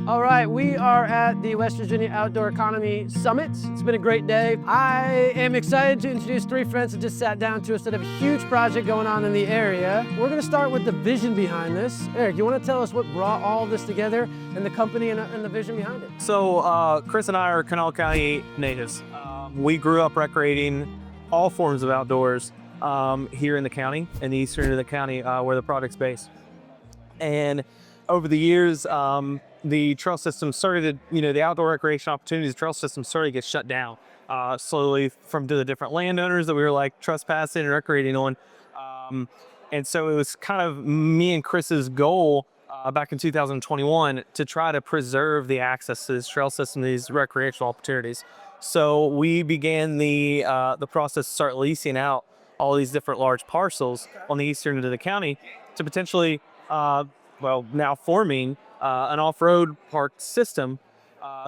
All right, we are at the West Virginia Outdoor Economy Summit. It's been a great day. I am excited to introduce three friends that just sat down to us that have a huge project going on in the area. We're gonna start with the vision behind this. Eric, you wanna tell us what brought all of this together and the company and the vision behind it? So Chris and I are Kanawha County natives. We grew up recreating all forms of outdoors here in the county, in the eastern end of the county where the project's based. And over the years, the trail system started, the outdoor recreation opportunities, the trail system started to get shut down slowly from the different landowners that we were like trespassing and recreating on. And so it was kind of me and Chris's goal back in 2021 to try to preserve the access to this trail system, these recreational opportunities. So we began the process to start leasing out all these different large parcels on the eastern end of the county to potentially, now forming an off-road park system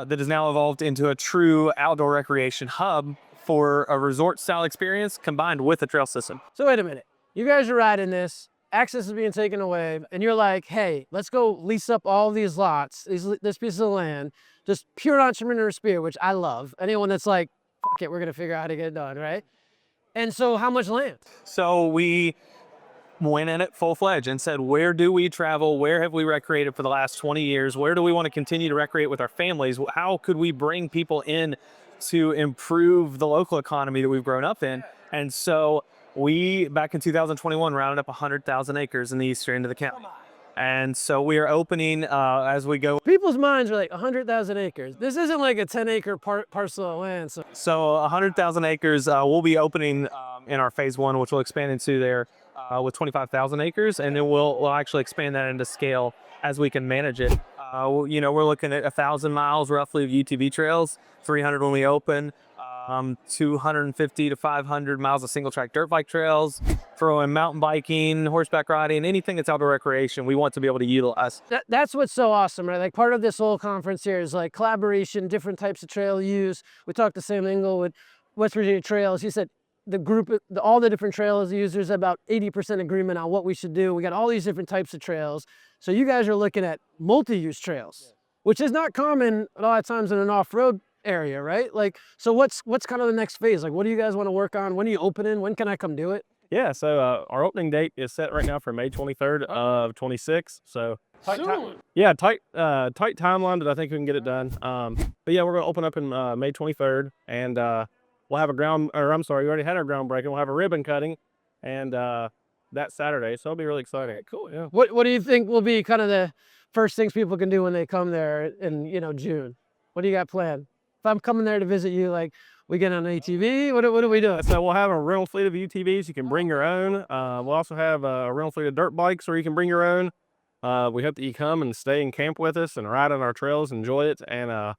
that has now evolved into a true outdoor recreation hub for a resort-style experience combined with a trail system. So wait a minute, you guys are riding this, access is being taken away, and you're like, hey, let's go lease up all these lots, this piece of land, just pure entrepreneur spirit, which I love. Anyone that's like, fuck it, we're gonna figure out how to get it done, right? And so how much land? So we went in it full-fledged and said, where do we travel? Where have we recreated for the last 20 years? Where do we want to continue to recreate with our families? How could we bring people in to improve the local economy that we've grown up in? And so we, back in 2021, rounded up 100,000 acres in the eastern end of the county. And so we are opening as we go. People's minds are like 100,000 acres. This isn't like a 10-acre parcel of land. So 100,000 acres, we'll be opening in our phase one, which we'll expand into there with 25,000 acres. And then we'll actually expand that into scale as we can manage it. We're looking at 1,000 miles roughly of UTV trails, 300 when we open. 250 to 500 miles of single track dirt bike trails, throwing mountain biking, horseback riding, anything that's outdoor recreation we want to be able to utilize. That's what's so awesome, right? Like part of this whole conference here is like collaboration, different types of trail use. We talked to Sam Engel with West Virginia Trails. He said the group, all the different trails users, about 80% agreement on what we should do. We got all these different types of trails. So you guys are looking at multi-use trails, which is not common a lot of times in an off-road area, right? Like, so what's kind of the next phase? Like, what do you guys want to work on? When are you opening? When can I come do it? Yeah, so our opening date is set right now for May 23rd of 26. So tight timeline that I think we can get it done. But yeah, we're gonna open up in May 23rd, and we'll have we already had our groundbreaking. We'll have a ribbon cutting, and that Saturday. So it'll be really exciting. Cool. Yeah. What do you think will be kind of the first things people can do when they come there in June? What do you got planned? If I'm coming there to visit you, like, we get on an ATV, what do we do? So we'll have a rental fleet of UTVs. You can bring your own. We'll also have a rental fleet of dirt bikes where you can bring your own. We hope that you come and stay and camp with us and ride on our trails, enjoy it. And,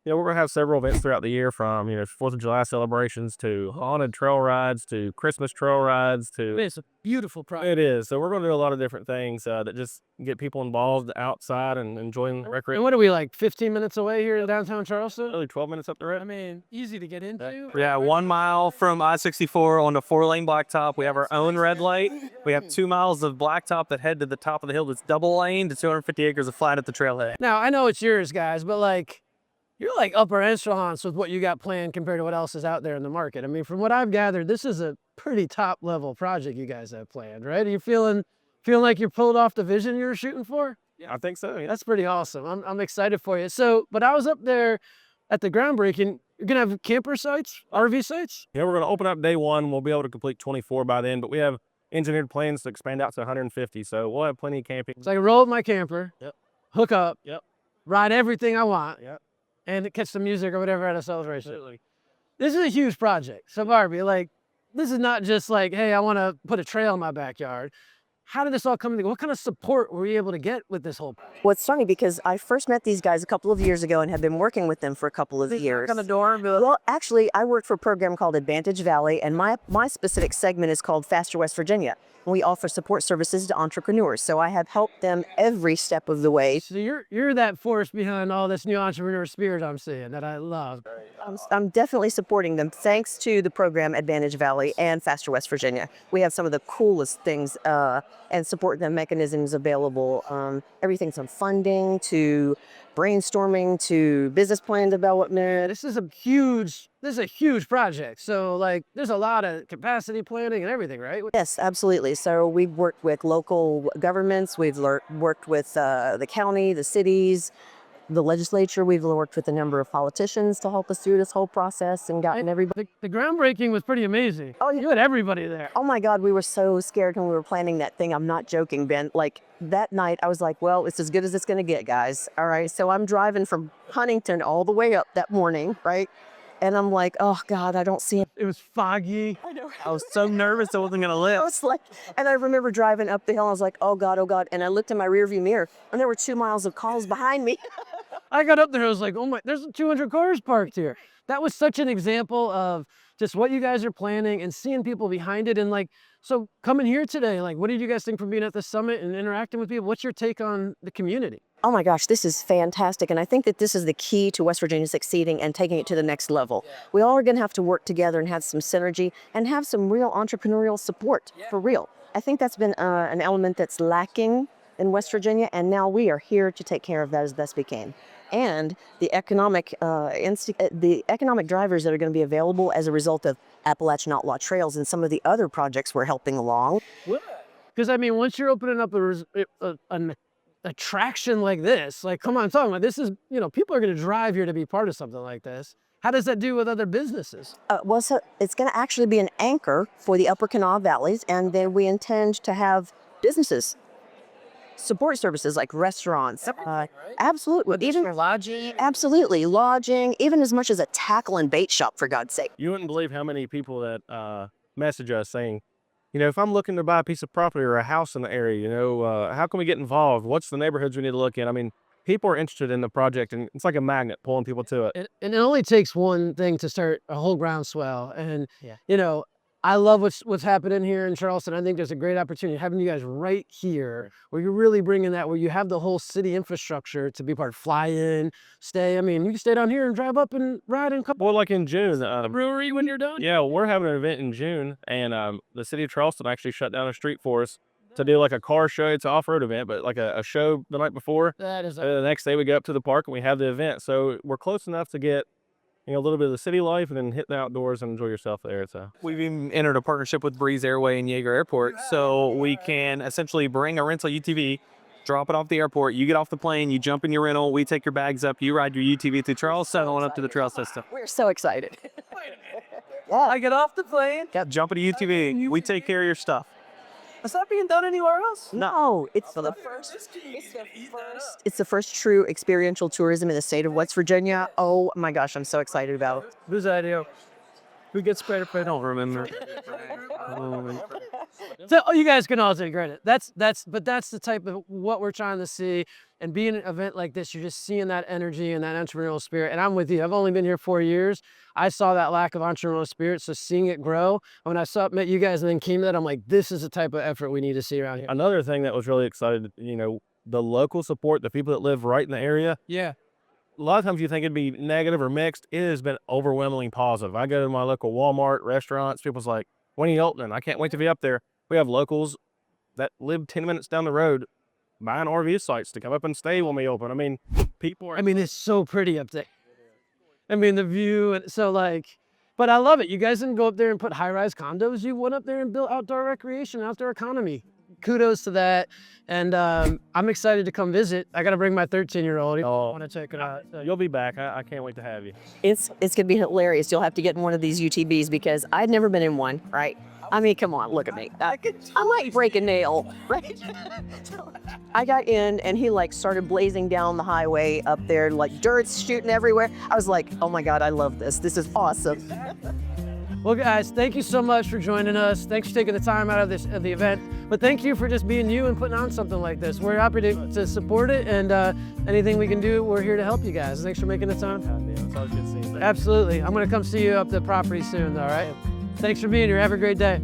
we're going to have several events throughout the year, from, 4th of July celebrations to haunted trail rides to Christmas trail rides to... It's a beautiful project. It is. So we're going to do a lot of different things that just get people involved outside and enjoying recreation. And what are we, like 15 minutes away here in downtown Charleston? Really 12 minutes up the road. I mean, easy to get into. Yeah, 1 mile from I-64 on the 4-lane blacktop. We have our own red light. We have 2 miles of blacktop that head to the top of the hill that's double laned to 250 acres of flat at the trailhead. Now, I know it's yours, guys, but like, you're like upper echelons with what you got planned compared to what else is out there in the market. I mean, from what I've gathered, this is a pretty top level project you guys have planned, right? Are you feeling like you're pulled off the vision you were shooting for? Yeah, I think so. Yeah. That's pretty awesome. I'm excited for you. So, but I was up there at the groundbreaking. You're gonna have camper sites, RV sites? Yeah, we're gonna open up day one. We'll be able to complete 24 by then, but we have engineered plans to expand out to 150. So we'll have plenty of camping. So I can roll with my camper, hook up, ride everything I want, and catch some music or whatever at a celebration. Absolutely. This is a huge project. So Barbie, like, this is not just like, hey, I want to put a trail in my backyard. How did this all come together? What kind of support were you able to get with this whole project? Well, it's funny because I first met these guys a couple of years ago and have been working with them for a couple of years. On the door? Well, actually, I work for a program called Advantage Valley, and my specific segment is called Faster West Virginia. And we offer support services to entrepreneurs. So I have helped them every step of the way. So you're that force behind all this new entrepreneur spirit I'm seeing that I love. I'm definitely supporting them thanks to the program Advantage Valley and Faster West Virginia. We have some of the coolest things and support them mechanisms available. Everything from funding to brainstorming to business plan development. This is a huge project. So like there's a lot of capacity planning and everything, right? Yes, absolutely. So we've worked with local governments. We've worked with the county, the cities, the legislature. We've worked with a number of politicians to help us through this whole process and gotten everybody. The groundbreaking was pretty amazing. Oh, yeah. You had everybody there. Oh my God, we were so scared when we were planning that thing. I'm not joking, Ben. Like that night, I was like, well, it's as good as it's going to get, guys. All right. So I'm driving from Huntington all the way up that morning, right? And I'm like, oh God, I don't see him. It was foggy. I know. I was so nervous I wasn't gonna I live. was like, and I remember driving up the hill. And I was like, oh God, oh God. And I looked in my rearview mirror and there were 2 miles of cars behind me. I got up there, I was like, oh my, there's 200 cars parked here. That was such an example of just what you guys are planning and seeing people behind it. And like, so coming here today, like, what did you guys think from being at the summit and interacting with people? What's your take on the community? Oh my gosh, this is fantastic. And I think that this is the key to West Virginia succeeding and taking it to the next level. We all are going to have to work together and have some synergy and have some real entrepreneurial support for real. I think that's been an element that's lacking in West Virginia. And now we are here to take care of that as best we can. And the economic drivers that are going to be available as a result of Appalachian Outlaw Trails and some of the other projects we're helping along. Because I mean, once you're opening up an attraction like this, like, come on, I'm talking about this is, you know, people are going to drive here to be part of something like this. How does that do with other businesses? Well, so it's going to actually be an anchor for the upper Kanawha valleys. And then we intend to have businesses support services like restaurants. Absolutely. Even lodging. Absolutely. Lodging, even as much as a tackle and bait shop, for God's sake. You wouldn't believe how many people that message us saying, you know, if I'm looking to buy a piece of property or a house in the area, you know, how can we get involved? What's the neighborhoods we need to look at? I mean, people are interested in the project, and it's like a magnet pulling people to it. And it only takes one thing to start a whole groundswell. And, you know, I love what's happening here in Charleston. I think there's a great opportunity having you guys right here where you're really bringing that, where you have the whole city infrastructure to be part, fly in, stay. I mean, you can stay down here and drive up and ride in a couple. Well, like in June. Brewery when you're done. Yeah, we're having an event in June, and the city of Charleston actually shut down a street for us to do like a car show. It's an off-road event, but like a show the night before. That is The next day we go up to the park and we have the event. So we're close enough to get, you know, a little bit of the city life and then hit the outdoors and enjoy yourself there. So We've even entered a partnership with Breeze Airway and Yeager Airport, so we can essentially bring a rental UTV, drop it off the airport, you get off the plane, you jump in your rental, we take your bags up, you ride your UTV through Charleston on up to the trail system. We're so excited. I get off the plane, jump in a UTV, we take care of your stuff. Is that being done anywhere else? No, it's the first true experiential tourism in the state of West Virginia. Oh my gosh, I'm so excited about it. Whose idea? Who gets credit for it? I don't remember. So you guys can all take credit. But that's the type of what we're trying to see. And being an event like this, you're just seeing that energy and that entrepreneurial spirit. And I'm with you. I've only been here 4 years. I saw that lack of entrepreneurial spirit. So seeing it grow, when I met you guys and then came to that, I'm like, this is the type of effort we need to see around here. another thing that was really excited, you know, the local support, the people that live right in the area. Yeah. A lot of times you think it'd be negative or mixed. It has been overwhelmingly positive. I go to my local Walmart, restaurants, people's like, when are you opening? I can't wait to be up there. We have locals that live 10 minutes down the road buying RV sites to come up and stay when we open. I mean, people are... I mean, it's so pretty up there. I mean, the view. And so like, but I love it. You guys didn't go up there and put high-rise condos. You went up there and built outdoor recreation, outdoor economy. Kudos to that. And I'm excited to come visit. I got to bring my 13-year-old. I want to check it out. You'll be back. I can't wait to have you. It's going to be hilarious. You'll have to get in one of these UTVs because I'd never been in one, right? I mean, come on, look at me. I might break a nail, right? So I got in and he like started blazing down the highway up there, like dirt's shooting everywhere. I was like, oh my God, I love this. This is awesome. Well, guys, thank you so much for joining us. Thanks for taking the time out of the event. But thank you for just being you and putting on something like this. We're happy to support it, and anything we can do, we're here to help you guys. Thanks for making the time. It's always good seeing you. Absolutely. I'm going to come see you up the property soon, all right? Thanks for being here. Have a great day.